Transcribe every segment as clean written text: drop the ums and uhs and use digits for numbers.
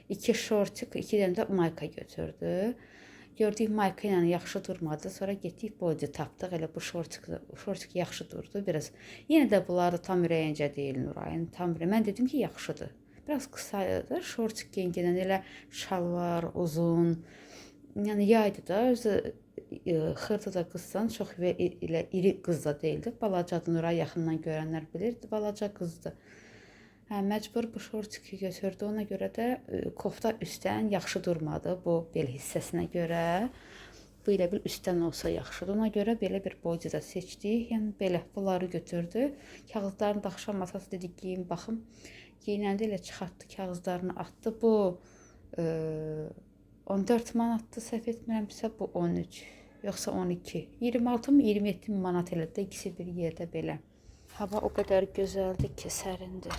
2 şortik, 2 dənə də mayka götürdü. Gördük mayka ilə yaxşı durmadı. Sonra getdik body tapdıq. Elə bu şortik yaxşı durdu biraz. Yenə də bunlar tam ürəyincə deyil Nurayn. Tam mən dedim ki, yaxşıdır. Biraz qısaydı. Şortik gengədən elə şalvar uzun. Yəni yaydı da özü xırda da qızsan çox elə iri qız da değildi. Balacadır Nuray yaxından görənlər bilirdi. Balaca qızdı. Hə, məcbur bu şortiki götürdü. Ona görə də kofta üstdən yaxşı durmadı bu bel hissəsinə görə. Bu elə bir üstdən olsa yaxşıdır. Ona görə belə bir boyca da seçdik. Yəni belə bunları götürdü. Kağızlarını da axşam masası dedik giyin baxım. Giyinəndə elə çıxartdı, kağızlarını atdı. Bu 14 manatdı, səhv etmirəmsə bu 13. Yoxsa 12. 26 mı 27 manat elədi. İkisi bir yerdə belə. Hava o qədər gözəldir ki, sərindir.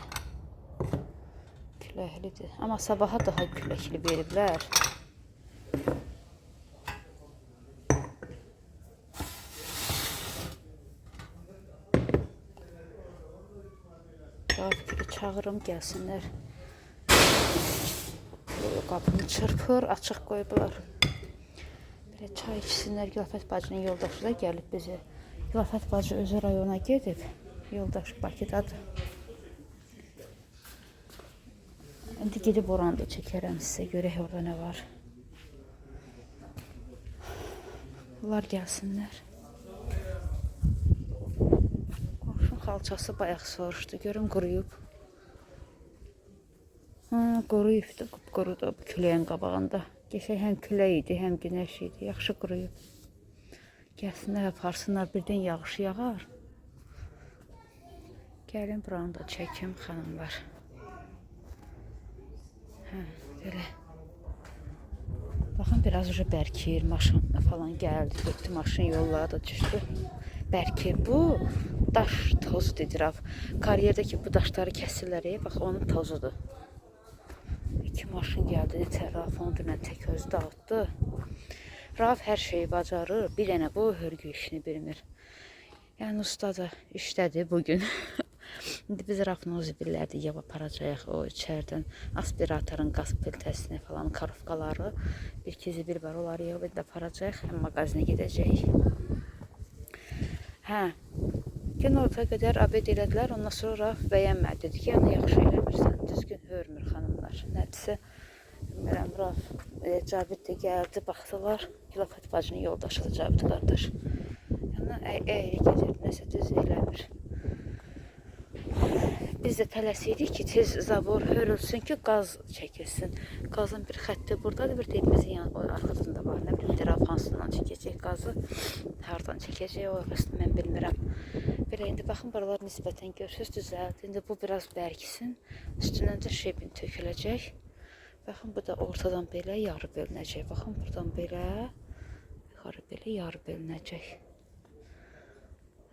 Küləklidir. Amma sabaha daha küləkli veriblər. Qapını çağırım, gəlsinlər. Qapını çırpır, açıq qoyublar. Belə çay içsinlər. Gülafət bacının yoldaşı da gəlib bizi. Gülafət bacı özü rayona gedib. Yoldaş Bakıdadır. İndi gedib oranı da çəkərəm sizə. Görək orada nə var. Bunlar gəlsinlər. Qonşun xalçası bayaq soruşdu. Görüm quruyub. Quruyubdur. Qurudu küləyin qabağında. Geçək həm külək idi, həm günəş idi. Yaxşı quruyub. Gəlsinlər, aparsınlar. Birdən yağış yağar. Gəlin buranı da çəkim xanımlar. Hə, belə. Baxın, biraz uca bərkir, maşın falan gəldi, getdi, maşın yollara da düşdü. Bərkir, bu daş tozu dedir. Karyerdəki bu daşları kəsirlər, bax, onun tozudur. 2 maşın gəldi, Raf onu dünən tək özü dağıtdı. Raf hər şeyi bacarır, bir dənə bu hörgü işini bilmir. Yəni, usta da işlədi bugün. İndi biz Rafın o zibillərdə yığıb aparacaq o içərdən aspiratorun qaz filtəsini falan, karofkaları. Bir-iki zibil var, onları yığıb edib aparacaq, həm mağazinə gedəcək. Hə, gün orta qədər abed elədilər, ondan sonra Raf bəyənmədi. Dedi ki, yəni yaxşı eləmirsən, düzgün hörmür xanımlar. Nədirsə, bilmirəm, Raf, Cabit də gəldi, baxdılar. Gülafət bacının yoldaşıdır Cabit qardaş. Yəni, əyri gedir, nəsə düz eləmir. Biz də tələsirik ki, tez zavor hörülsün ki, qaz çəkilsin. Qazın bir xətti buradadır, bir deyimizin arxasında var. Nə bilim, Raf hansından çəkəcək qazı, hardan çəkəcək, o arasını mən bilmirəm. Belə, indi baxın, buralar nisbətən görürsünüz, düzəldi. İndi bu biraz bərkisin, üstündən də şebin töküləcək. Baxın, bu da ortadan belə yarı bölünəcək. Baxın, buradan belə, yuxarı belə yarı bölünəcək.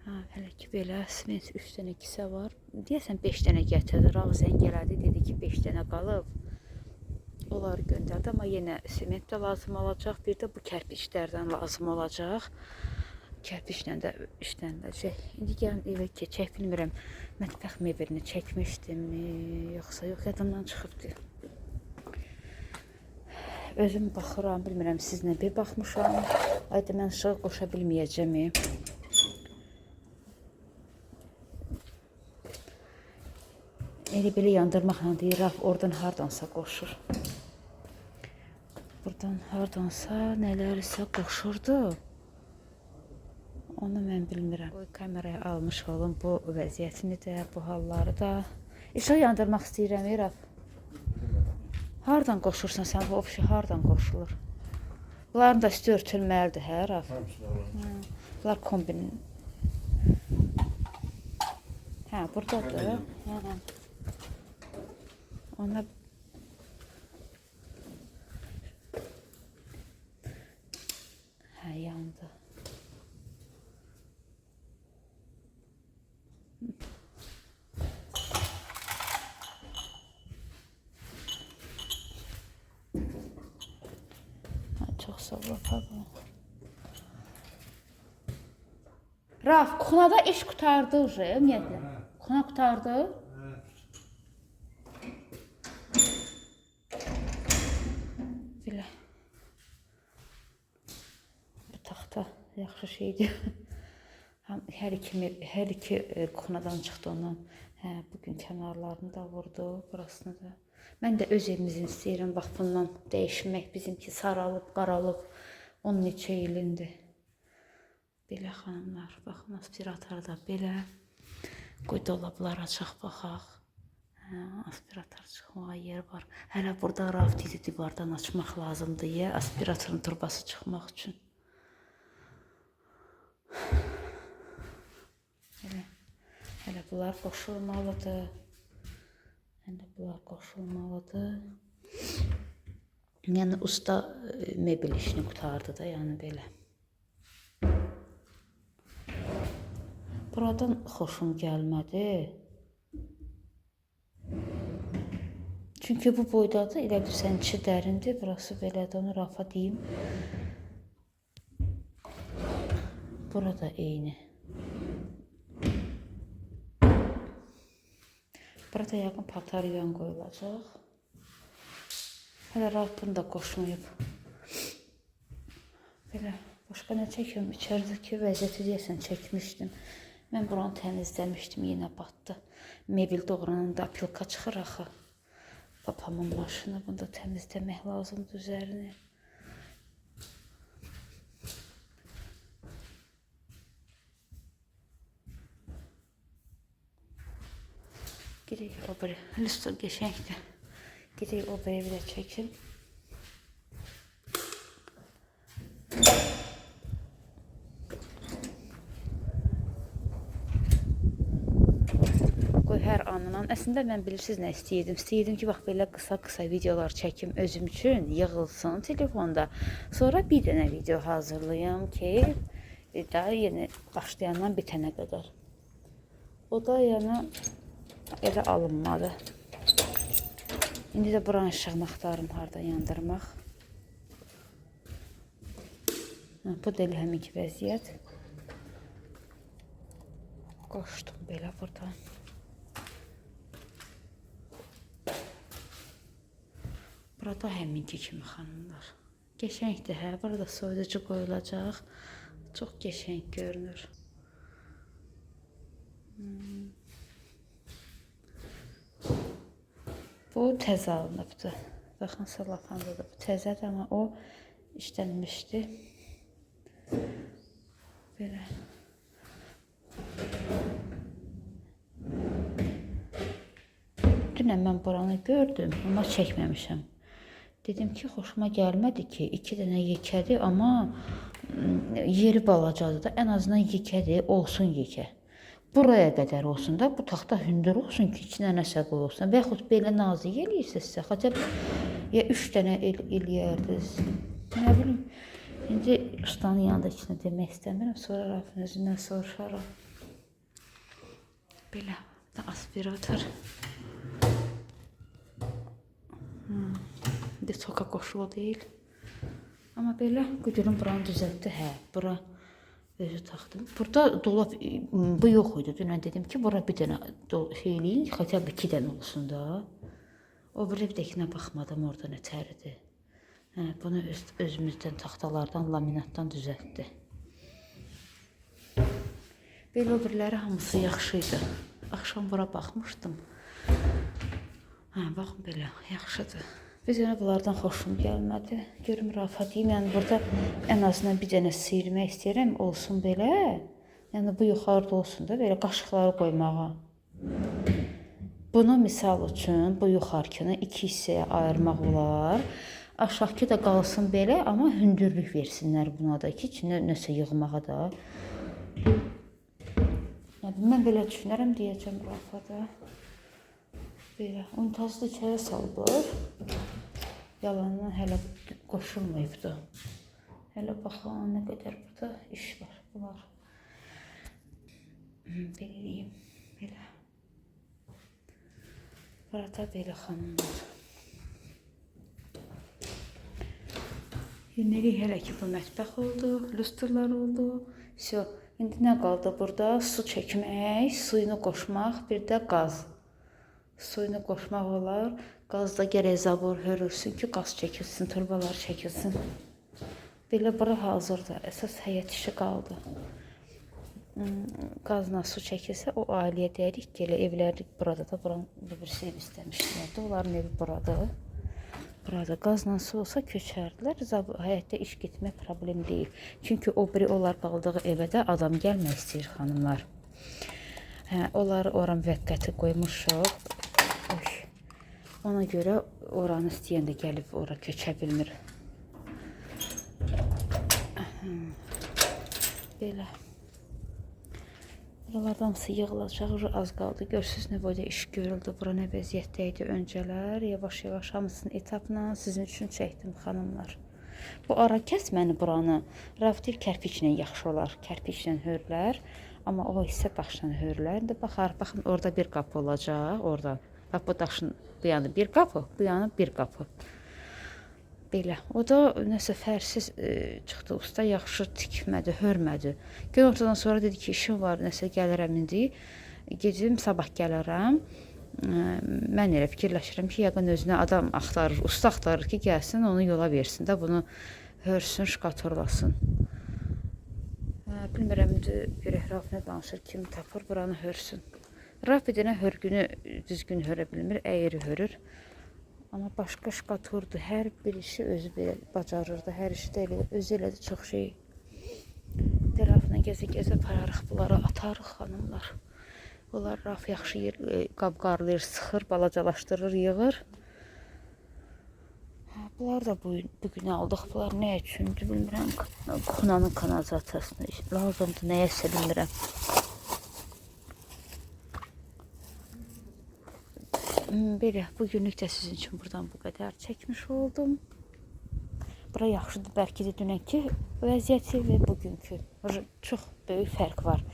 Hələ ki, belə siment 3 dənə kisə var. Deyəsən 5 dənə gətirdi. Rağ zəng elədi, dedi ki, 5 dənə qalıb. Onları göndərdi, amma yenə siment də lazım olacaq. Bir də bu kərpiçlərdən lazım olacaq. Kərpiçlə də işləniləcək. İndi gəlin evə keçək, bilmirəm, mətbəx mebelini çəkmişdim mi, yoxsa yox, yadımdan çıxıbdır. Özüm baxıram, bilmirəm, sizlə bir baxmışam. Ayda mən işığı qoşa bilməyəcəm. Elə belə yandırmaqla deyir, Raf oradan hardansa qoşur. Buradan hardansa nələrsə qoşurdu. Onu mən bilmirəm. Bu kameraya almış olum bu vəziyyətini də, bu halları da. İşıq yandırmaq istəyirəm, Raf. Hardan qoşursan sən, bu ofşi hardan qoşulur? Bunların da üstü örtülməlidir, hə, Raf? Bunlar kombinin. Hə, buradadır. Ona hə, yandı. Çox sağ ol, pardon. Raf, kuxunada iş qutardı ümumiyyətlə. Kuxuna qutardı. yaxşı şeydir. Hər iki kuxnadan çıxdı ondan. Hə, bugün kənarlarını da vurdu, burasını da. Mən də öz evimizin istəyirəm, bax bundan dəyişmək. Bizimki saralıb, qaralıb. 10 neçə ilindir. Belə xanımlar, baxın aspirator da belə. Qoy dolablar açaq baxaq. Hə, aspirator çıxmağa yer var. Hələ burada raftizi divardan açmaq lazımdır ya, aspiratorun turbası çıxmaq üçün. Hələ bunlar qoşulmalıdır. Yəni usta mebel işini qutardı da, yəni belə. Buradan xoşum gəlmədi. Çünki bu boydadır, elə bilsən içi dərindir, burası belədir, onu rafa deyim. Burada eyni. Burada yəqin pataryan qoyulacaq. Hələ rafını da qoşmayıb. Belə, başqa nə çəkim? İçəridəki vəziyyəti deyəsən çəkmişdim. Mən buranı təmizləmişdim, yenə batdı. Mebel doğrananda apilka çıxır axı. Papamın maşını, bunu da təmizləmək lazımdır üzərini. Gedək o biri, lüstr qəşəngdir. Gedək o biri evdə çəkin. Qoy hər anından. Əslində mən bilirsiniz nə istəyirdim? İstəyirdim ki, bax belə qısa videolar çəkim özüm üçün, yığılsın telefonda. Sonra bir dənə video hazırlayım ki, daha yeni başlayandan bitənə qədər. O da yəni elə alınmadı. İndi də buranın işığını axtarım, hardan yandırmaq. Bu da elə həminki vəziyyət. Qoşdum belə buradan. Burada həminki kimi xanımlar. Qəşəngdir, hə? Burada soyuducu qoyulacaq. Çox qəşəng görünür. Bu təzə alınıbdır. Baxın, salafandadır. Bu təzədir, amma o işlənmişdi. Belə. Dünən mən buranı gördüm, amma çəkməmişəm. Dedim ki, xoşuma gəlmədi ki, 2 dənə yekədir, amma yeri balacadır da, ən azından yekədir, olsun yekə. Buraya qədər olsun da, bu taxta hündür olsun ki, içinə nəsə qoyulsun. Və yaxud belə nazik eləyirsinizsə, xacə ya 3 dənə eləyərdiniz. Nə bilim, indi ustanın yanındakını demək istəmirəm, sonra Rafin özündən soruşarım. Belə, aspirator. İndi soka qoşulu deyil. Amma belə, güdürüm buranı düzəltdi, hə, bura özü taxdım. Burada dolab, bu yox idi. Dünən dedim ki, bura bir dənə şey eləyin, xətə 2 dənə olsun da. O bir dəkinə baxmadım, orada nətəridir. Hə, bunu özümüzdən taxtalardan, laminatdan düzəltdi. Belə o biriləri hamısı yaxşı idi. Axşam bura baxmışdım. Hə, baxın belə, yaxşıdır. Biz yenə bunlardan xoşum gəlmədi. Görüm rafa deyim, yəni burada ən azından bir dənə sıyırmaq istəyirəm, olsun belə. Yəni bu yuxarıda olsun da, belə qaşıqları qoymağa. Bunu misal üçün bu yuxarıkını 2 hissəyə ayırmaq olar. Aşağıki da qalsın belə, amma hündürlük versinlər buna da ki, içində nəsə yığmağa da. Yəni, mən belə düşünərəm deyəcəm rafada. Belə, unitazı da içəri salıblar. Yalandan hələ qoşulmayıbdı. Hələ baxın, nə qədər burada iş var. Bunlar. Belə deyim, belə. Burada belə xanımlar. Yenilik hələ ki bu mətbəx oldu, lüstrlar oldu. Всё. İndi nə qaldı burada? Su çəkmək, suyunu qoşmaq, bir də qaz. Suyunu qoşmaq olar. Qazda gərək zabor hörülsün ki, qaz çəkilsin, turbalar çəkilsin. Belə bura hazırdır. Əsas həyət işi qaldı. Qazla su çəkilsə o ailəyə deyirik ki, elə evləri burada da buranın birisi ev istəmişlərdi. Onların evi burada. Burada qazla su olsa köçərdilər. Həyətdə iş getmək problem deyil. Çünki o biri onlar qaldığı evə də adam gəlmək istəyir xanımlar. Onları ora müvəqqəti qoymuşuq. Ona görə oranı istəyən də gəlib ora köçə bilmir. Belə. Buralardan hamısı yığılacaq, az qaldı. Görürsünüz nə boyda iş görüldü. Bura nə vəziyyətdə idi öncələr. Yavaş-yavaş hamısını etapla sizin üçün çəkdim xanımlar. Bu ara kəsməni buranı raftil kərpiçlə yaxşı olar. Kərpiçlə hörlər. Amma o hissə daşla hörlər. İndi baxın orada bir qapı olacaq. Oradan. Bax bu daşın bu yanı bir qapı, bu yanı bir qapı. Belə. O da nəsə fərsiz çıxdı. Usta yaxşı tikmədi, hörmədi. Gün ortadan sonra dedi ki, işim var, nəsə gəlirəm indi. Gedim, sabah gələrəm. Mən elə fikirləşirəm ki, yəqin özünə adam axtarır, usta axtarır ki, gəlsin, onu yola versin də, bunu hörsün, şkatorlasın. Bilmirəm, görək Raf nə danışır, kim tapır, buranı hörsün. Raf bir dənə hörgünü düzgün hörə bilmir, əyri hörür. Amma başqa şkaturdur, hər bir işi özü belə bacarırdı, hər işi də elə, özü elədi çox şey. Rafla gəzə-gəzə pararıq, bunları atarıq xanımlar. Bunlar Raf yaxşı yer, qab-qarlayır, sıxır, balacalaşdırır, yığır. Bunlar da bugün aldıq, bunlar nə üçündür bilmirəm, kuxunanın kanalizasyasına lazımdır, nəyəsə bilmirəm. Belə, bugünlük də sizin üçün buradan bu qədər çəkmiş oldum. Bura yaxşıdır, bəlkə də dünənki vəziyyəti və bugünkü. Çox böyük fərq var.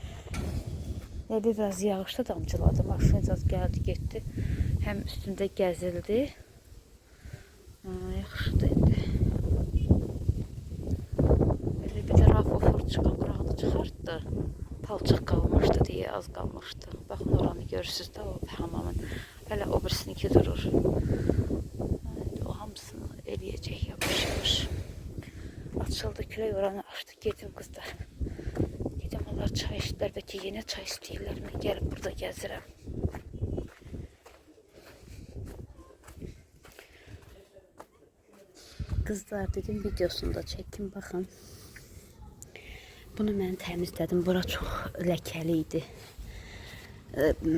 Biraz yağışda damcıladı, maşın gəldi, getdi. Həm üstündə gəzildi. Yaxşıdır indi. Belə bir də Raf ofurçu qabrağını çıxartdı. Palçıq qalmışdı deyə az qalmışdı. Baxın oranı görürsünüz də o hamamın. Hələ o birisininki durur. O hamısını eləyəcək yavaş-yavaş. Açıldı külək, oranı açdı. Gedim qızlar. Gedim onlar çay içdilər. Bəlkə yenə çay istəyirlər. Mən gəlib burada gəzirəm. Qızlar dedim videosunu da çəkin baxın. Bunu mən təmizlədim. Bura çox ləkəli idi.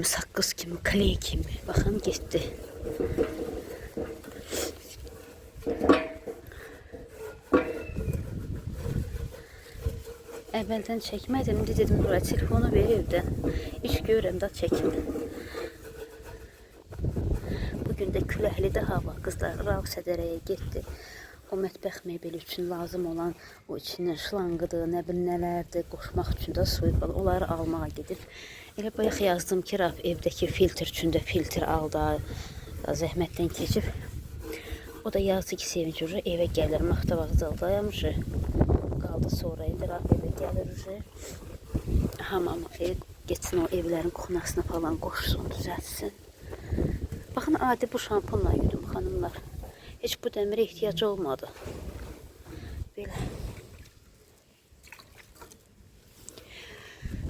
Saqqız kimi, kley kimi. Baxın, getdi. Əvvəldən çəkmədim. İndi dedim, bura telefonu ver evdən. İş görürəm da çəkim. Bugün də küləklidir hava. Qızlar Raf sədərəyə getdi. O mətbəx mebeli üçün lazım olan o içindən şlanqıdır, nə bilim nələrdir, qoşmaq üçün də suyu falan, onları almağa gedib. Elə bayaq yazdım ki, Raf evdəki filtr üçün də filtr aldı, zəhmətdən keçib. O da yazdı ki, Sevinç ucu evə gəlir, Maxta vağzaldaymış. Qaldı sonra, indi Raf evə gəlir. Hamam getsin o evlərin kuxunasına falan qoşsun, düzəltsin. Baxın, adi bu şampunla yudım xanımlar. Heç bu dəmirə ehtiyac olmadı. Belə.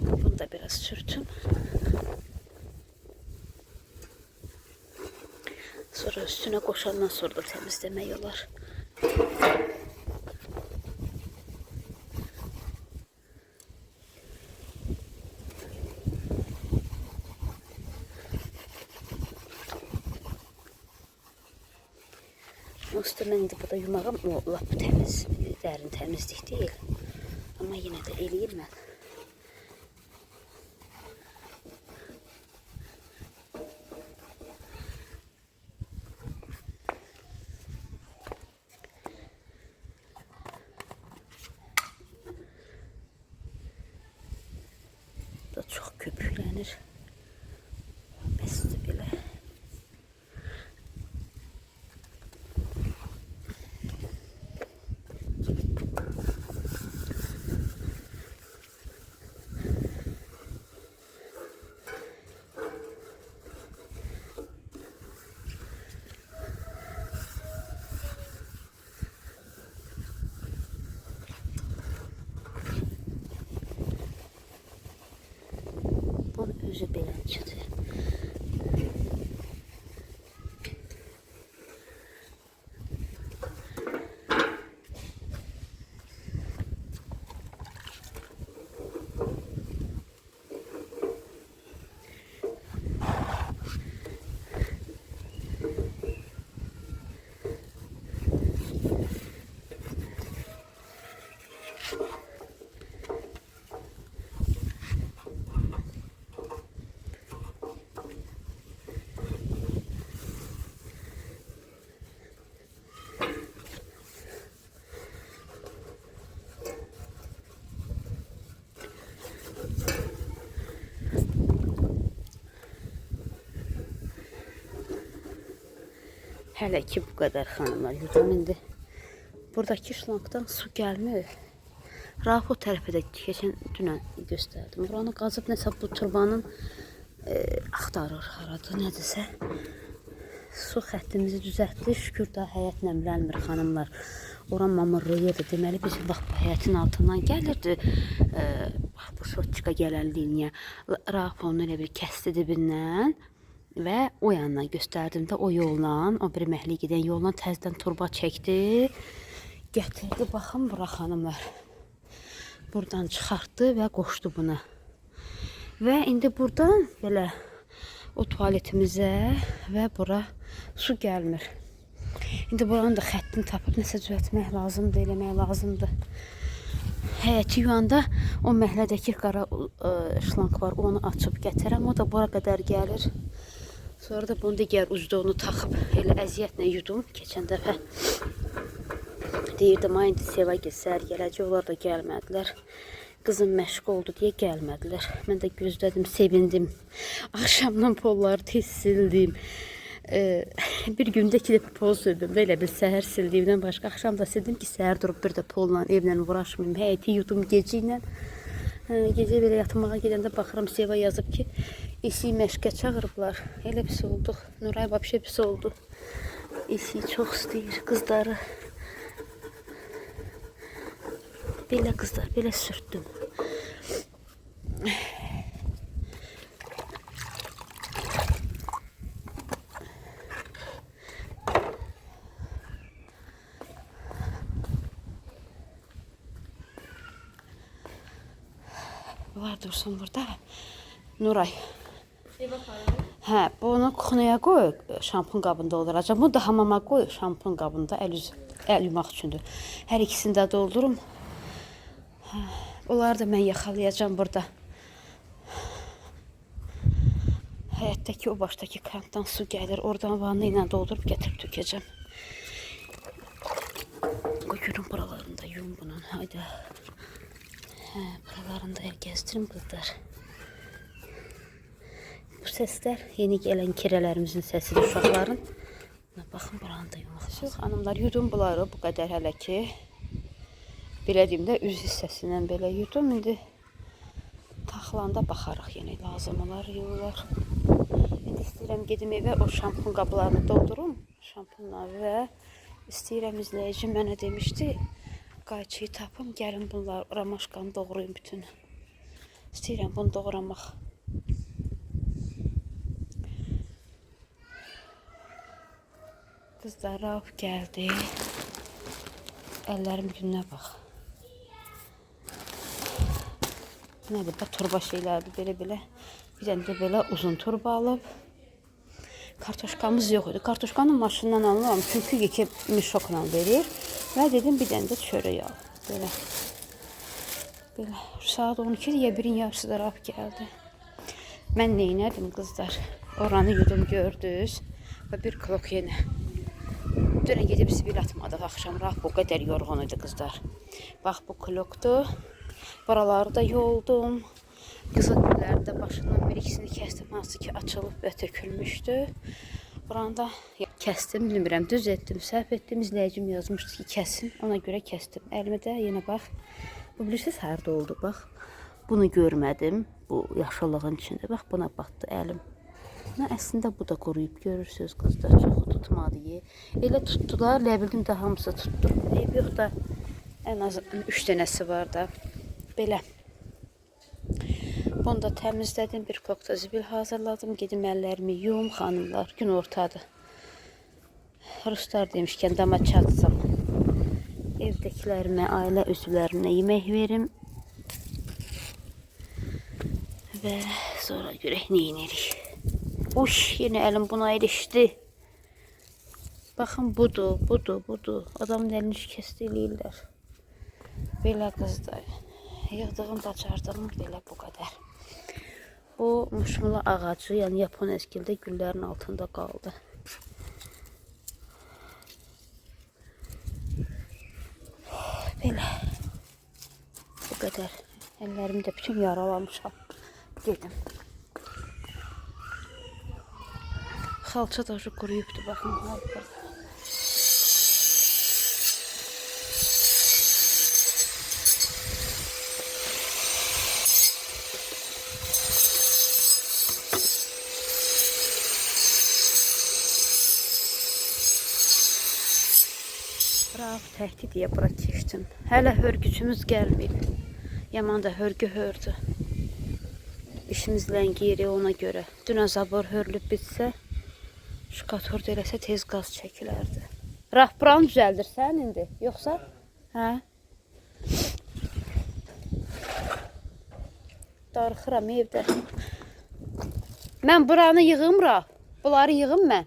Bunu da biraz sürtüm. Sonra üstüne qoşandan sonra da təmizləmək olar. Mən indi burada yumağım o lap təmiz, dərin təmizlik deyil. Amma yenə də eləyir mən. Da çox köpüklənir. Bəsdir belə. üzü beləncidir. Hələ ki bu qədər xanımlar yudum. İndi buradakı şlankdan su gəlmir. Rauf o tərəfə də keçən dünən göstərdim. Buranı qazıb nəsə bu turbanın axtarır haradır, nədirsə. Su xəttimizi düzəltdi. Şükür da həyət nəmlənmir xanımlar. Oran mamırlıyırdı. Deməli bizim bax bu həyətin altından gəlirdi. Bax bu şotçika gələn liniya. Rauf onu elə bir kəsdi dibindən. Və o yanına göstərdim də o yolla, o bir məhli gedən yolla təzdən turba çəkdi. Gətirdi, baxın bura xanımlar. Buradan çıxartdı və qoşdu buna. Və indi buradan belə o tualetimizə və bura su gəlmir. İndi buranın da xəttini tapıb nəsə düzəltmək lazımdır, eləmək lazımdır. Həyəti yuyanda o məhlədəki qara şlank var, onu açıb gətirəm. O da bura qədər gəlir. Sonra da bunu digər ucda onu taxıb elə əziyyətlə yudum. Keçən dəfə deyirdim, ay indi Seva səhər gələcək, onlar da gəlmədilər. Qızım məşq oldu deyə gəlmədilər. Mən də gözlədim, sevindim. Axşamdan polları tez sildim. Bir gündə 2 dəfə pol sildim də elə bir səhər sildiyimdən başqa. Axşam da sildim ki, səhər durub bir də polla evlə uğraşmayayım. Həyəti yudum gecə ilə. Gecə belə yatmağa gedəndə baxıram, Seva yazıb ki, İsi məşqə çağırıblar. Elə pis olduq. Nuray vəbşə pis oldu. İsi çox istəyir qızları. Belə qızlar, belə sürtdüm. Var dursun burada. Nuray. Hə, bunu kuxnaya qoy, şampun qabında dolduracağım. Bunu da hamama qoy, şampun qabında əl yumaq üçündür. Hər ikisini də doldurum. Bunları da mən yaxalayacağım burada. Həyətdəki o başdakı krantdan su gəlir. Oradan vanna ilə doldurub gətirib tökəcəm. Qoyurum buralarında yum bunun. Haydi. Hə, buralarında gəzdirim qızlar. Bu səslər yeni gələn kirələrimizin səsidir, uşaqların. Baxın, buranı da yumaq. Xanımlar, yudum bunları bu qədər hələ ki. Belə deyim də, üz hissəsindən belə yudum. İndi taxlanda baxarıq, yenə lazım olar, yuyular. İndi istəyirəm gedim evə, o şampun qablarını doldurum. Şampunla və istəyirəm izləyici mənə demişdi. Qayçıyı tapım, gəlin bunlar, ramaşqanı doğrayım bütün. İstəyirəm bunu doğramaq. Qızlar, Rauf gəldi. Əllərim gününə bax. Nədir, bax, turba şeylərdir, belə-belə. Bir dənə də belə uzun turba alıb. Kartoşkamız yox idi. Kartoşkanı maşından alıram, çünki yekə mişokla verir. Və dedim, bir dənə də çörək al. Belə. Belə. Saat 12-dir, ya birin yarısı da Rauf gəldi. Mən neynədim, qızlar? Oranı yudum gördünüz. Və bir klok yenə. Dünən gedib sibil atmadıq axşam. Rauf o qədər yorğun idi, qızlar. Bax, bu klokdur. Buraları da yoldum. Qızıl gülləri də başından bir ikisini kəsdim. Hansı ki, açılıb və tökülmüşdü. Buranı da kəsdim, bilmirəm, düz etdim, səhv etdim. İzləyicim yazmışdı ki, kəsin. Ona görə kəsdim. Əlimə də yenə bax. Bu bilirsiniz, harda oldu, bax. Bunu görmədim. Bu yaşıllığın içində. Bax, buna batdı əlim. Əslində bu da quruyub, görürsünüz qızlar, çox tutmadı. Elə tutdular, elə bildim də hamısı tutdu. Eyb yox da, ən az 3 dənəsi var da. Belə. Bunu da təmizlədim. Bir kokta zibil hazırladım. Gedim əllərimi yum xanımlar. Gün ortadır. Ruslar demişkən dama çatsam. Evdəkilərimə, ailə üzvlərimə yemək verim. Və sonra görək nə edirik. Uş, yine elim buna ilişdi. Baxın budur, budur, budur. Adamın elini şikəst eləyirlər. Belə qızlar. Yığdığım, bacardığım belə bu qədər. Bu muşmula ağacı, yəni Yapon eskildə güllərin altında qaldı. Belə. Bu qədər. Əllərimi də bütün yaralamışam. Gedim. Xalça da quruyubdur, baxın. Rauf təhdid deyə bura keçdim. Hələ hörgücümüz gəlməyib. Yaman da hörgü hördü. İşimiz ləngiyir ona görə. Dünən zabor hörlüb bitsə, şkatorda eləsə tez qaz çəkilərdi. Rauf buranı düzəldirsən indi, yoxsa? Hə? Darıxıram evdə. Mən buranı yığım Rauf. Bunları yığım mən.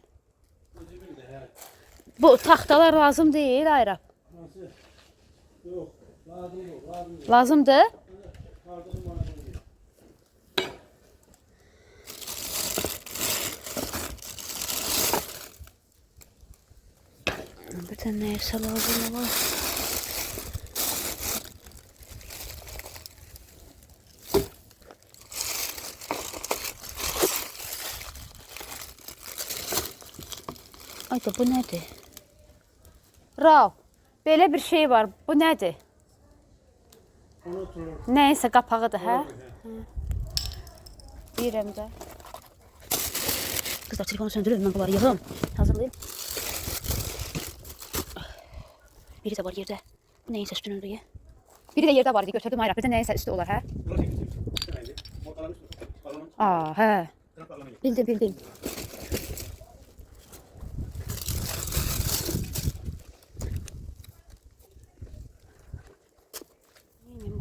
Bu taxtalar lazım değil Ayrab. Yok, lazım yok. Lazımdır? Bir tane neyse lazım olur. Ay da bu nədir? Rauf, belə bir şey var. Bu nədir? Nəysə qapağıdır, hə? Deyirəm də. Qızlar, telefonu söndürün, mən bunları yığım. Hazırlayayım. Biri də var yerdə. Bu nəyinsə üstünündür ya. Biri də yerdə var idi, götürdüm ayraq. Bir də nəyinsə üstü olar, hə? Aa, hə. Bildim.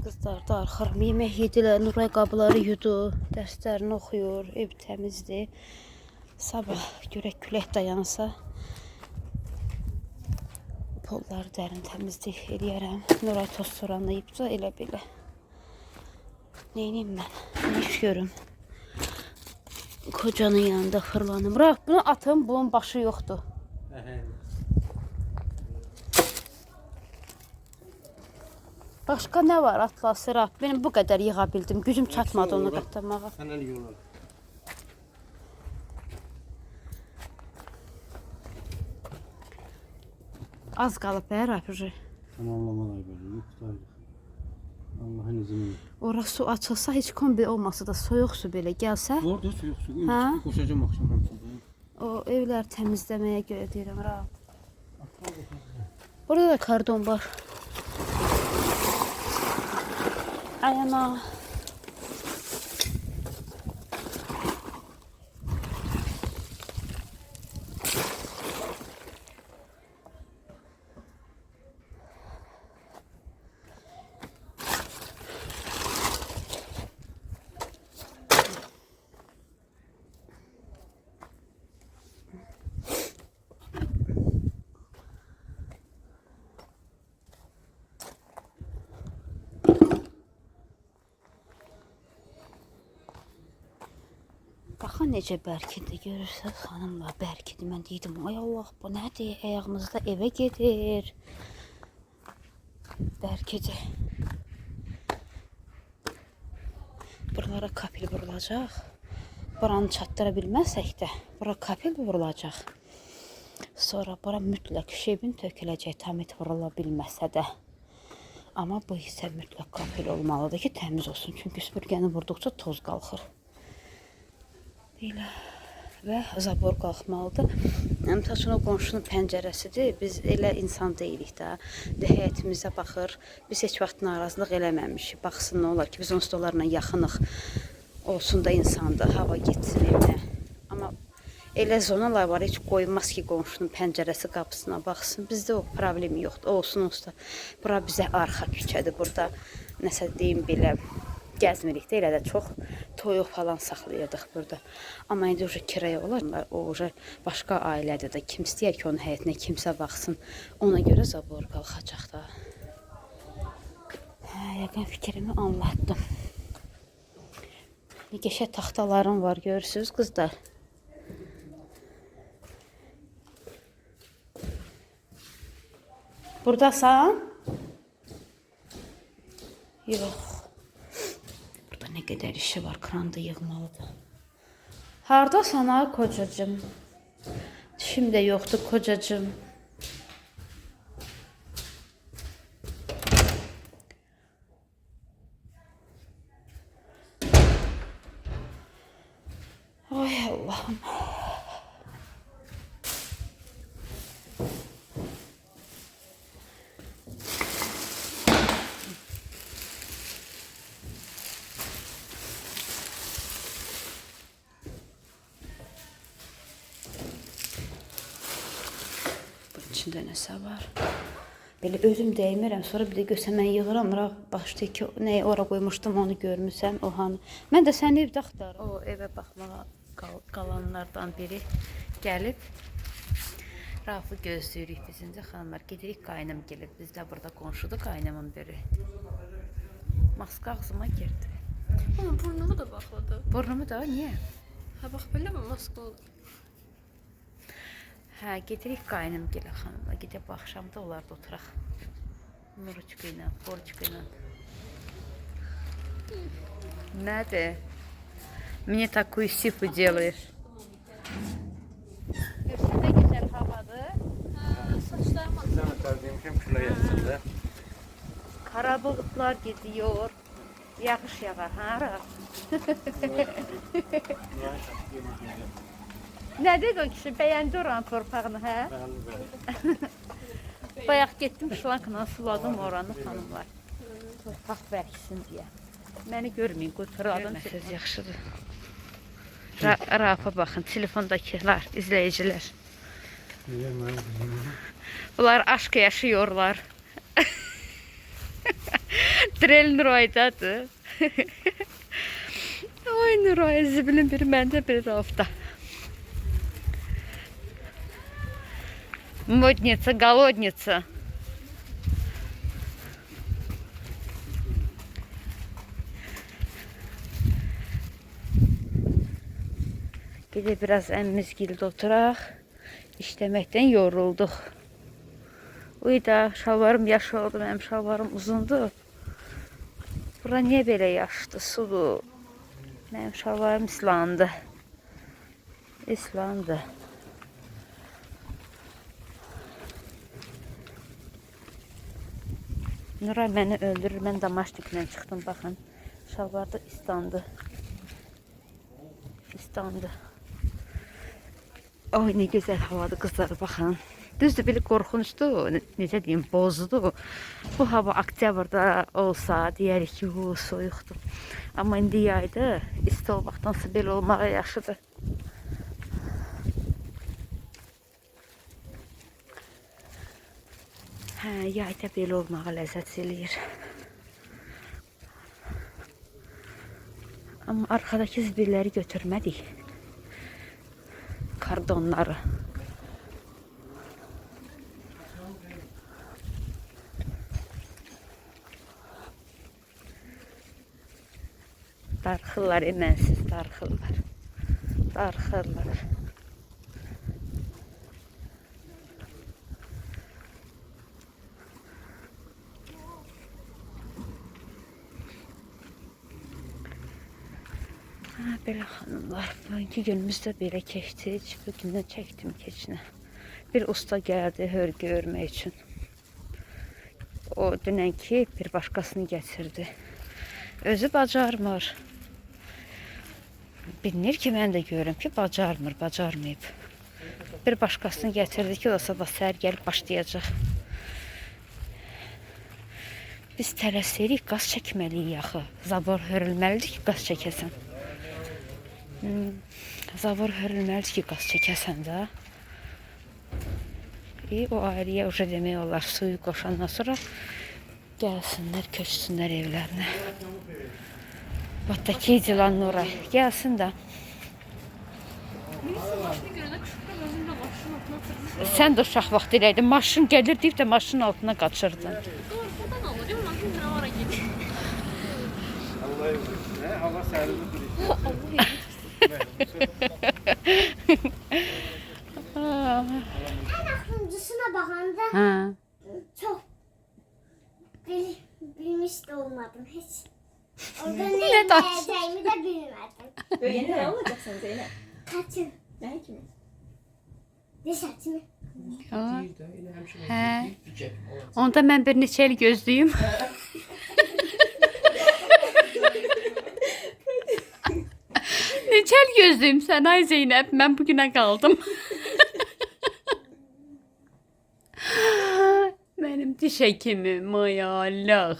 Kızlar darıxıram. Yemək yedilər, Nuray qabıları yudu, dərslərini oxuyur, ev təmizdir. Sabah görək külək dayansa, polları dərin təmizlik eləyərəm. Nuray toz soranlayıbsa elə belə. Neyniyim mən? Ne iş görüm? Kocanın yanında fırlanım. Rauf, bunu atım, bunun başı yoxdur. Başka ne var Atlas, Rauf? Benim bu kadar yığa bildim. Gücüm çatmadı onu qatlamağa. Səndən iyi olar. Az qalıb hə Rauf? Tamamlamalar böyle. Yoxdur. Allah'ın izniyle. Orası su açılsa, hiç kombi olmasa da soyuq su belə gəlsə. Orada su yok. Su. Ha? Koşacağım akşam hamsında. O evlər təmizləməyə görə deyirəm Rauf. Burada da kardon var. Ay ana. Baxın necə bərkidi görürsünüz xanımlar, bərkidi. Mən deydim, ay Allah, bu nədir? Ayağımızda evə gedir. Bərkidi. Buralara kapil vurulacaq. Buranı çatdıra bilməsək də, bura kapil vurulacaq. Sonra bura mütləq şebin töküləcək, tamit vurula bilməsə də. Amma bu isə mütləq kapil olmalıdır ki, təmiz olsun. Çünki süpürgəni vurduqca toz qalxır. Belə və zabor qalxmalıdır. Təşun o qonşunun pəncərəsidir. Biz elə insan deyilik də. Həyətimizə baxır. Biz heç vaxt narazılıq eləməmişik. Baxsın nə olar ki, biz onsuz da onlarla yaxınıq. olsun da insanda hava getsin evinə. Amma elə zonalar var, heç qoymaz ki, qonşunun pəncərəsi qapısına baxsın. Bizdə o problemi yoxdur. Olsun olsa. Bura bizə arxa küçədir. Burada nəsə deyim belə gəzmirik də, elə də çox toyuq falan saxlayırdıq burada. Amma indi uje kiraya olar. O uje başqa ailədir də. Kim istəyər ki, onun həyətinə kimsə baxsın. Ona görə zabor qalxacaq da. Hə, yəqin fikrimi anlattım. Ne geçə taxtalarım var, görürsünüz qızlar. Buradasan? Yox. Burada nə qədər işi var, kranda yığmalıdır. Hardasan ha kocacığım? Dişim də yoxdur kocacığım. Ay Allah'ım. Bunun içində nəsə var? Belə özüm dəymirəm, sonra bir də görsəm mən yığıram, başda ki, nəyə ora qoymuşdum onu görmüsəm, o hanı. Mən də səni evdə axtarım. O evə baxmağa qalanlardan biri gəlib. Rafı gözləyirik biz indi xanımlar. Gedirik qaynım gəlib. Biz də burada qonşudur qaynımın biri. Maska ağzıma girdi. Ama burnumu da bağladı. Burnumu da niyə? Ha bak böyle mi maske olur? Hə, gedirik qaynım gələ xanımlar. Gedib axşamda onlar da oturaq. Nuruçka ilə, Borçka ilə. Nədir? Мне такую сипу делаешь. Görsən nə gözəl havadır. Saçlarıma Sen tercihim kilo yatsın da. Kara bulutlar gidiyor. Yağış yağar. Hara? Nə dedi o kişi? Bəyəndi oranın torpağını, hə? Bayaq getdim şlankla suladım oranı xanımlar. Torpaq bərksin deyə. Məni görməyin, quturadım. Söz yaxşıdır. Rafa baxın, telefondakılar, izləyicilər. Bunlar aşk yaşıyorlar. Drel Nuray'dadır. Oy Nuray, zibilin biri məndə, biri Rafda. Модница, голодница. Gidip biraz emmizgilde oturaq. İşleməkdən yorulduq. Uyda şalvarım yaş oldu, mənim şalvarım uzundu. Bura niyə belə yaşdı, sudur. Mənim şalvarım islandı. İslandı. Nuray məni öldürür. Mən damaşniklə çıxdım. Baxın. Şalvarda islandı. İslandı. Oy, nə gözəl havadır qızlar. Baxın. Düzdür, belə qorxunçdur. Necə deyim, bozdur. Bu hava oktyabrda olsa, deyərik ki, soyuqdur. Amma indi yaydır. İsti olmaqdansa belə olmağa yaxşıdır. Hə, yayda belə olmağa ləzzət eləyir. Amma arxadakı zibilləri götürmədik. Kardonları. Darxırlar, əmənsiz darxırlar. Darxırlar. Belə xanımlar, bugünkü günümüz də belə keçdi. Bugündən çəkdim keçinə. Bir usta gəldi hörgü örmək üçün. O dünənki bir başqasını gətirdi. Özü bacarmır. Bilinir ki, mən də görürüm ki, bacarmayıb. Bir başqasını gətirdi ki, o sabah səhər gəlib başlayacaq. Biz tələsirik, qaz çəkməliyik yaxı. Zabor hörülməlidir ki, qaz çəkəsən. Zavur hörülməlidir ki, qaz çəkəsən də. O ayrıya uca demək olar, suyu qoşandan sonra gəlsinlər, köçsünlər evlərinə. Batdakı Dilan Nuray gəlsin də. Maşını görəndə kışıqda özüm də maşının altına oturmuşum. Sən də uşaq vaxt eləydin, maşın gəlir deyib də maşının altına qaçırdın. Qorxudan alacağım, maşın bir avara gedir. Allah izin. Hava sərilidir. En aklımcısına bakanda Hə. çok bilmiş de olmadım hiç. Orada ne Ne diyeceğimi de bilmedim. Yeni ne alacaksın Zeynep? Kaçın? Ne kimi? Diş açımı. Hə. Onda mən bir neçə il gözləyim. Neçə il gözləyim sən ay Zeynəb, mən bu günə qaldım. Mənim diş həkimim, ay Allah.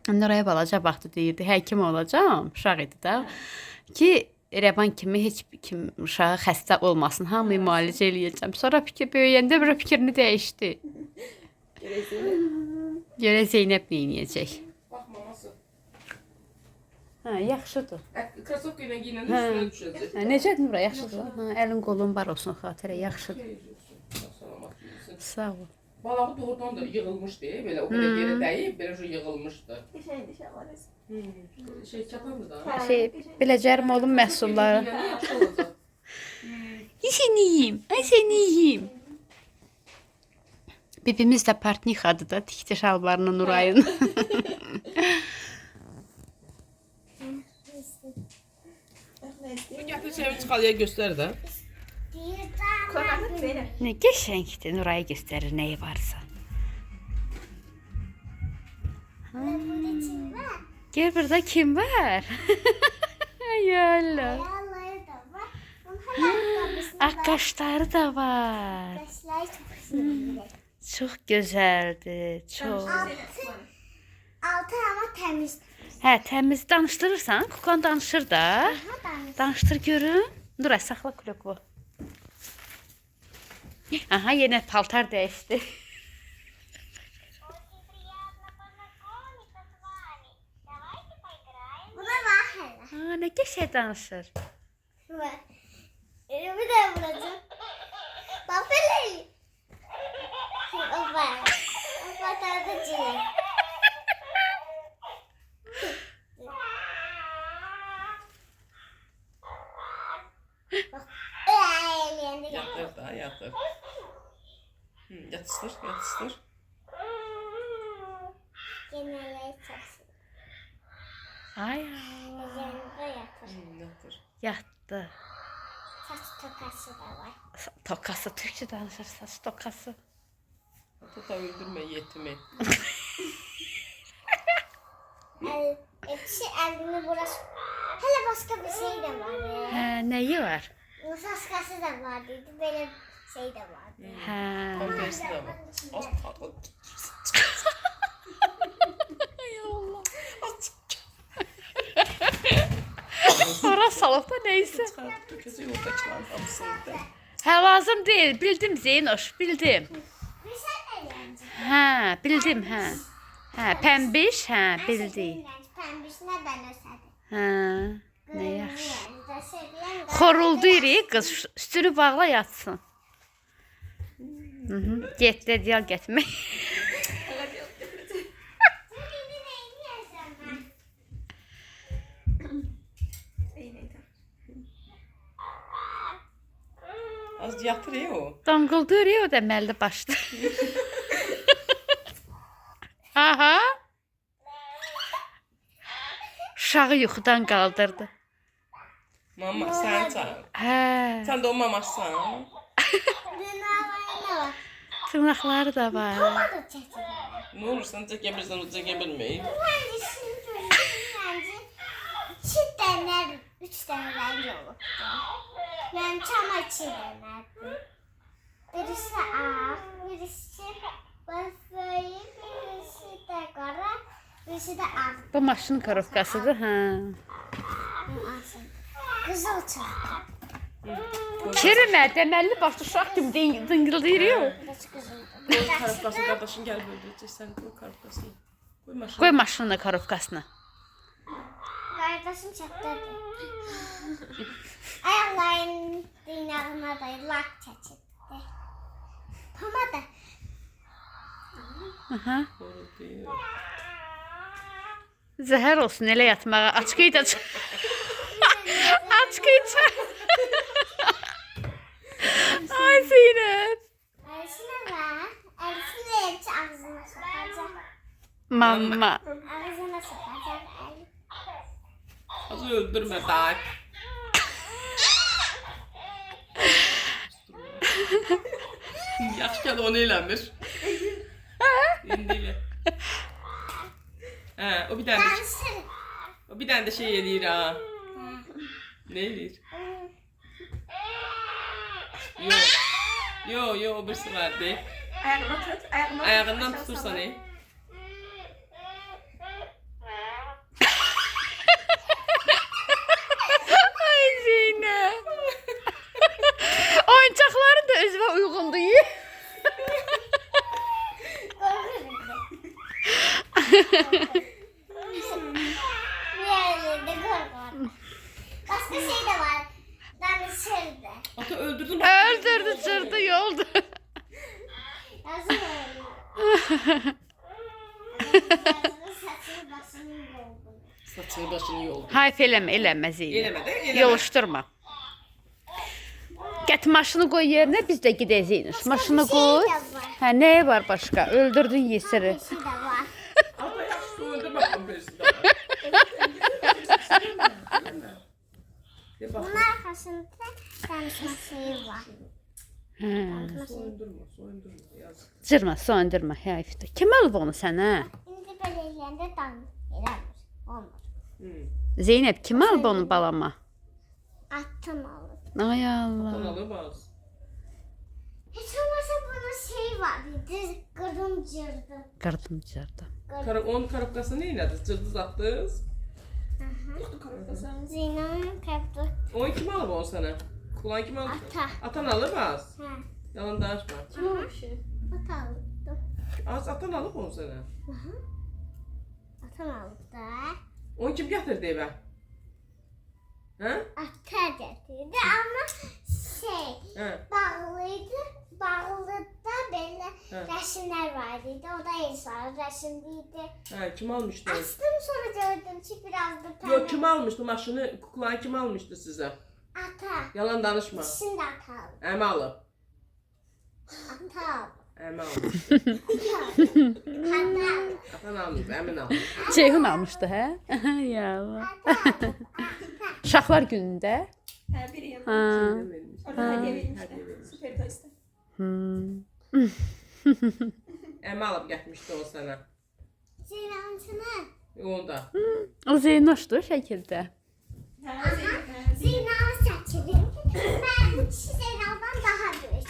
Nuraya balaca vaxtı deyirdi, həkim olacağam, uşaq idi də. Ki, Rəvan kimi heç kim uşağı xəstə olmasın, hamıyı müalicə eləyəcəm. Sonra fikir böyüyəndə bir fikrini dəyişdi. Görə Zeynəb neyniyəcək? Bak maması. Hə, yaxşıdır. Krasovka ile giyinen üstüne düşecek. Hə, necədir Nura, yaxşıdır? Hə, əlin qolun var olsun xatirə, yaxşıdır. Salamat değilsin. Sağ ol. Balağı doğrudan da yığılmış değil, böyle o kadar yere değip böyle yığılmıştı. Diş alırız. Şey çapardı da. Şey, biləcərim oğlum məhsulları. Yani yaxşı olacak. Ay seni yiyeyim, ay seni yiyeyim. Bibimiz də partnixadır da, tikdi şalvarını Nurayın. Gətir çevir çıxalıya göster de. Konak Zeynep. Nə qəşəngdir, Nurayı göstərir nəyi varsa. Burada çim var. Gör burada kim var? Ay Allah. Ayağları da var. Onun ayakkabısında Ağ qaşları da var. kaşları çok güzel. Çox gözəldir, çox. Altı ama temiz. Hə, təmiz danışdırırsan, Kukan danışır da. Ha, temiz. Danışdır görüm. Nuray saxla kuloku. Aha, yenə paltar dəyişdi. Bu da var hele. Aa, nə qəşəng danışır. Var. Elimi de vuracağım. Bak böyle. Opa. Opa tadı çilek. Bak. Elinde gel. Yatır da yatır. Yatıştır yatıştır. Yemeğe çalışsın. Ay Allah. Yanında yatır. Yatır. Yatdı. Saç tokası da var. Tokası, Türkçe danışır, saç tokası. Tuta öldürme yetimi. Hepsi elini burası. Hele başka bir şey de var. Hə, nəyi var? Musaskası da vardı. Böyle şey de vardı. Hə. Konversi de var. Az tatlı. Ay Allah. Sonra salıb da neysə. Kötü yoldaşlar hamısıydı. Hə, lazım deyil. Bildim Zeynoş, bildim. Bir şey de yani. Hə, bildim, hə. Hə, pəmbiş, hə, bildik. Pembiş neden ösedi? Hə, nə yaxşı. Xoruldu iri, qız üstünü bağla yatsın. Get dedi, al getmək. Az yatır ya o. Donquldur o deməli başda. Aha. Uşağı yuxudan qaldırdı. Mama sen çağır. Hə, Sen de o mamasan. Dünyalarına bak. tırnaqları da var. O da çekiyor. Ne olur sen çekebilirsen o çekebilmeyi. Bence şimdi bence iki tane, üç tane rengi olurdu. Ben çam açıyorum. Birisi ak, birisi böyle, birisi de kara, birisi İçi də ağ. Bu maşının korobkasıdır, hə. Qızıl çıxdı. Kirimə, deməli başlı uşaq kimi dıngıldayır yox. Koy karafkasını kardeşin gel böyle sen koy karafkasını. Koy maşını. Qoy maşının korobkasına. Qardaşım çatdadır. Ayaqların dinağına da lak çəkildi. Pomada. Aha. Doğru değil. Zəhər olsun elə yatmağa. Açqıyı da Açqıyı Ay Zeynəb. Əlisinə var. Əlisinə elçi ağzına sokacaq. Mamma. Ağzına sokacaq. Əli. Az öldürme daha. Yaxşı onu eləmir. İndi elə. Hə, o bir dənə Danışır. o bir dənə də şey eləyir ha. Ne eləyir? Yo, o birisi vardı. Ayağına tut. Ayağından tutursan ey. Ay Zeynəb. Oyuncaqların da özünə uyğundur. Diğerlerinde korkmadı. Başka şey de var. Danışırdı. Ata öldürdün. Öldürdü, çırdı, yoldu. Yazın öyle. Saçını başını doldu. Saçını başını yoldu. Hayf eləmə Zeynəb. Eləmə də, eləmə. Yoluşturma. Get maşını qoy yerinə, biz də gedək Zeynəb. Maşını qoy. Hə, nəyə var başqa? Öldürdün yesiri. Bir şey de var. Ata yaxşı öldürmə birisi daha. De bak. Bunun arkasında danışma şeyi var. Soyundurma, yazık. Cırma, söndürmə, həyifdir. Kim alıb onu sənə? Şimdi böyle ellerinde eləmir. Olmur. Zeynəb, kim alıb onu balama? Attım alır. Ay Allah. Kanalı baz. Hiç olmazsa bunun şeyi var. Düz kırdım cırdım. Qırdım, cırdım. Onun karapkasını neylədiniz? Cırdız atdınız. Zeynep'in kaptı. Onu kim alıb onu sana? Kulağın kim alıb? Ata. Atan alıb az. Ha. Yalan danışma. Ata aldı. Az atan alıb onu sana. Ata aldı. Onu kim gətirdi evə? Hə? Ata getirdi ama şey Hə. bağlıydı. Bağlıda böyle Ha. resimler vardı. O da İsa resimliydi. Hə, kim almışdı? Açtım sonra gördüm ki biraz da pembe. Yox, kim almışdı maşını? Kuklağı kim almışdı sizə? Ata. Yalan danışma. Şimdi ata aldı. Əmi alıb. Ata aldı. Əmi alıb. Ata aldı. Atan almayıb, əmin alıb. Ceyhun almışdı, hə? Ya Allah. Ata aldı. Uşaqlar günündə. Ha, biri yanında. Ha. Orada hediye vermişler. Süper Toys'ta. Əmi alıb getmişdi o sənə. Zeynep'in Onda. O Zeynoşdur şəkildə. Zeynep saçını. Ben Zeynep'den daha büyük.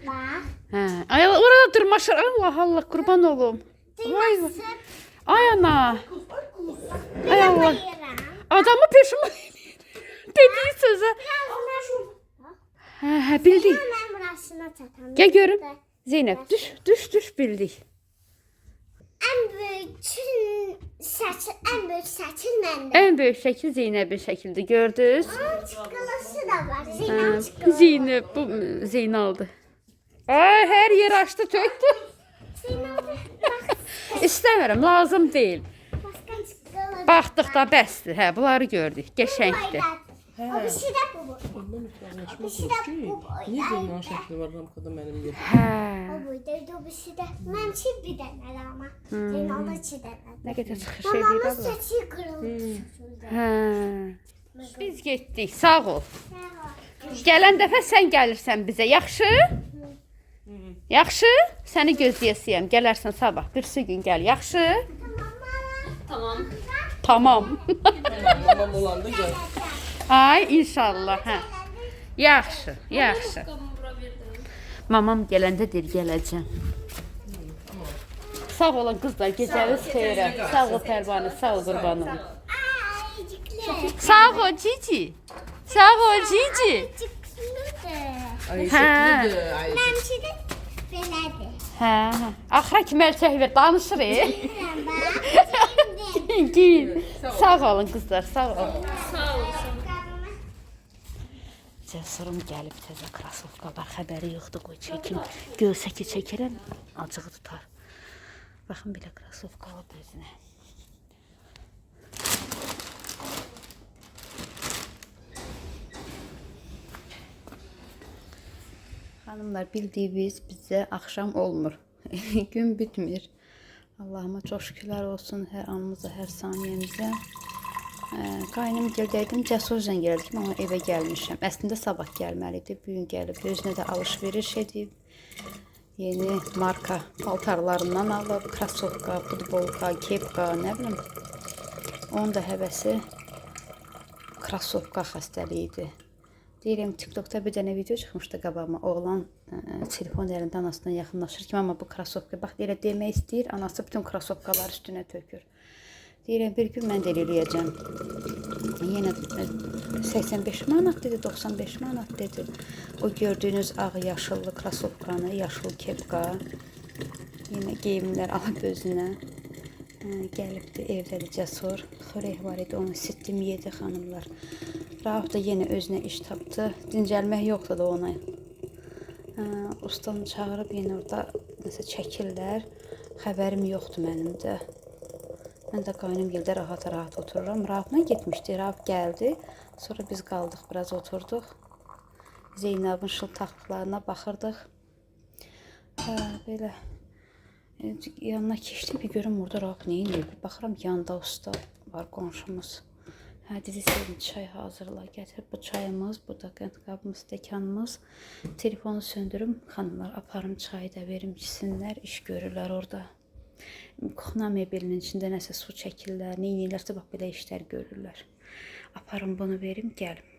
Bak. Hə. Ay orada durmaşır. Allah Allah, qurban olum. Vay vay. Ay ana. Ay Allah. Bayıram. Adamı peşman eləyir. Dediyi sözə. Hə, bildik. Ben burasına çatam. Gəl görüm. Zeynəb, düş bildik. En büyük saçı, en büyük saçı bende. Ən böyük şəkil Zeynəbin şəkildir, gördünüz? Onun çikolası da var. Hə, Zeynep bu çikolası. Zeynəb, bu Zeynaldır. Ay, hər yer açdı, tökdü. Zeynep bak. İstəmirəm, lazım deyil. Başka çikolası. Baxdıqda bəsdir. Hə, bunları gördük. Qəşəngdir. O bir şey de bu. Ondan mütləqləşmək Bir şey de bu. Niyə Zeynal'ın şəkli var ramkada mənim yerim? Hə. O buydu. O bir şey de. Ben çiğ bir tane ama. Zeynep'de çiğ tane. Nə qədər çıxış şey Babamın deyir abla. saçı kırıldı. Hə. Biz getdik. Sağ ol. Gələn dəfə sən gəlirsən bizə. Yaxşı? Yaxşı? Səni gözləyəsiyəm. Gələrsən sabah. Birisi gün gəl. Yaxşı? Tamam. Tamam. Babam olanda gəl. Ay inşallah. Hə. Yaxşı, yaxşı. Kapımı vurabilirdim. Mamam gələndə deyir gələcəm. Sağ olun qızlar, gecəniz xeyrə. Sağ ol Pərvanə, sağ ol qurbanım. Ayıcıklı. Sağ ol Cici. Sağ ol Cici. Ayıcıklıdır. Ayıcıklıdır. Ayıcık. Məmçi də belədir. Hə, axıra kimi əl çəkmir, danışır. Bilirəm bax. Giyin. Sağ olun qızlar, sağ olun. Sağ ol. Cəsurum gəlib təzə krasovkalar, xəbəri yoxdur, qoy çəkim. Görsə ki, çəkirəm, acığı tutar. Baxın, belə krasovka alıb özünə. Hanımlar, bildiyiniz bizdə axşam olmur. Gün bitmir. Allahıma çox şükürlər olsun hər anımıza, hər saniyəmizə. Qaynım gəldəydim, Cəsur zəng elədi ki, amma evə gəlmişəm. Əslində sabah gəlməli idi, bugün gəlib. Özünə də alış-veriş edib. Yeni marka paltarlarından alıb, krasovka, futbolka, kepka, nə bilim. Onun da həvəsi krasovka xəstəliyi idi. Deyirəm, TikTokda bir dənə video çıxmışdı qabağıma. Oğlan telefon əlində anasından yaxınlaşır ki, amma bu krasovka, bax, elə demək istəyir, anası bütün krasovkaları üstünə tökür. Deyirəm, bir gün mən də eləyəcəm. Yenə 85 manat dedi, 95 manat dedi. O gördüyünüz ağ yaşıllı krasovkanı, yaşıl kepka. Yenə geyimlər alıb özünə. Gəlibdi, evdədir Cəsur. Xörək var idi, onu sittim, yedi xanımlar. Rauf da yenə özünə iş tapdı. Dincəlmək yoxdur da ona. Ustanı çağırıb yenə orada nəsə çəkirlər. Xəbərim yoxdur mənim də. Mən də qaynım gildə rahat-rahat otururam. Raufla getmişdi, Rauf gəldi. Sonra biz qaldıq, biraz oturduq. Zeynəbin şıltaqlıqlarına baxırdıq. Belə yanına keçdim, bir görüm orada Rauf neyinir. Baxıram, yanında usta var, qonşumuz. Dedi, sevin, çay hazırla, gətirib bu çayımız, bu da qəndqabımız, stəkanımız. Telefonu söndürüm, xanımlar, aparım çayı da verim, içsinlər, iş görürlər orada. Kuxna mebelinin içində nəsə su çəkirlər, neynirlərsə, bax, belə işlər görürlər. Aparım bunu verim, gəlim.